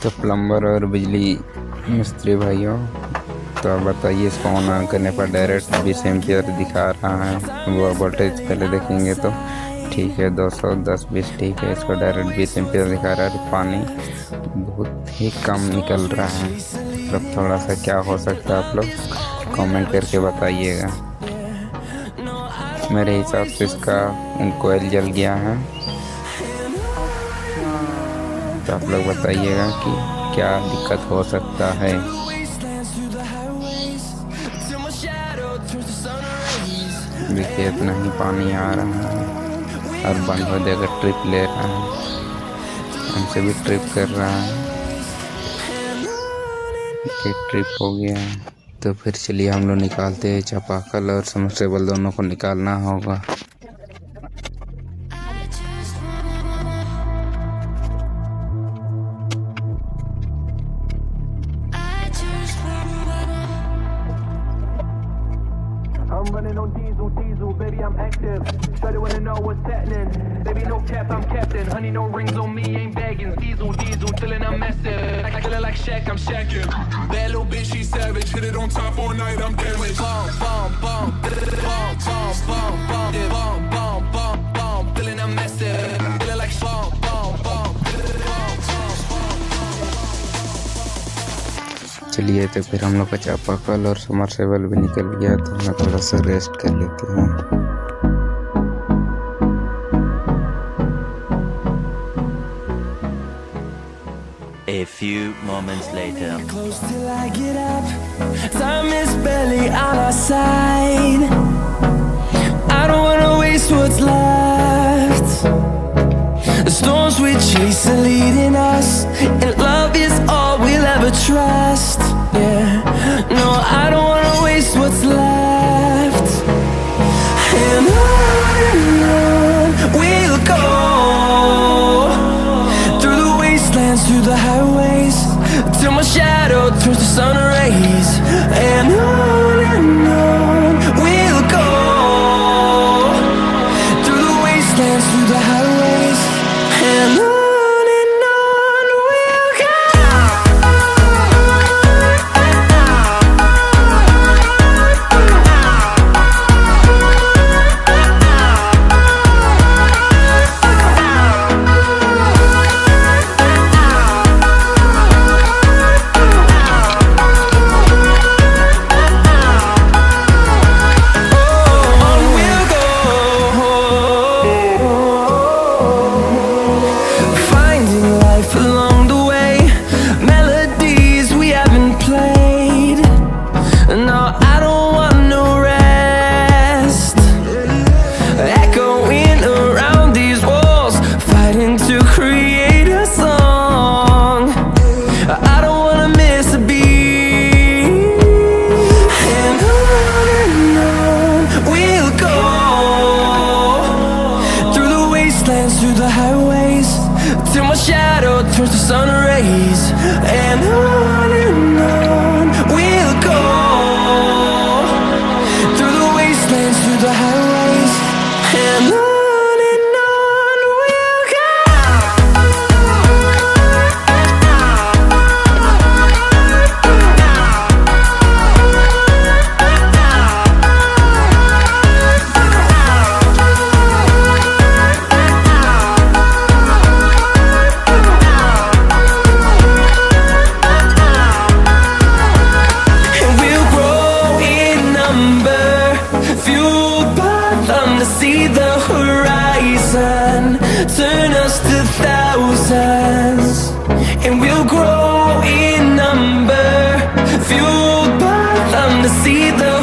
तो प्लम्बर और बिजली मिस्त्री भाइयों, तो आप बताइए इसको ऑन ऑन करने पर डायरेक्ट 20 एम्पियर दिखा रहा है। वो वोल्टेज पहले देखेंगे तो ठीक है, 210-20 ठीक है। इसको डायरेक्ट 20 एम्पियर दिखा रहा है। पानी बहुत ही कम निकल रहा है, मतलब थोड़ा सा क्या हो सकता है, आप लोग कमेंट करके बताइएगा। मेरे हिसाब से इसका कोयल जल गया है, तो आप लोग बताइएगा कि क्या दिक्कत हो सकता है। देखिए इतना ही पानी आ रहा है और बंद हो जाएगा। ट्रिप ले रहा है, हमसे भी ट्रिप कर रहा है। देखिए ट्रिप हो गया है। तो फिर चलिए हम लोग निकालते हैं। चापाकल और समरसेबल दोनों को निकालना होगा। I'm running on diesel, baby, I'm active. Try to wanna know what's happening. Baby, no cap, I'm captain. Honey, no rings on me, ain't bagging. Diesel, feeling I'm massive. I feeling like Shaq, I'm shacking. Bad little bitch, she savage. Hit it on top all night, I'm damaged. Bomb, bomb, bomb, bomb, bomb, bomb, bomb, bomb, bomb, bomb, bomb. Feeling I'm massive. Feeling like bomb, bomb, bomb, चलिए तो फिर हम लोग का चापाकल और submersible भी निकल गया, तो हम थोड़ा सा रेस्ट कर लेते हैं। A few moments later. close till I get up. Time is barely on our side. I don't wanna waste what's left. The storms we chase are leading us, and love is all we'll ever trust. Yeah, no, I don't wanna waste what's left. And on we'll go, through the wastelands, through the highways, till my shadow turns to sun rays. And on we'll go, through the wastelands, through the highways, and on we'll go. Through the highways, till my shadow turns to sun rays. And on we'll go, through the wastelands, through the highways, and on we'll go. See the horizon, turn us to thousands, and we'll grow in number, fueled by them to see the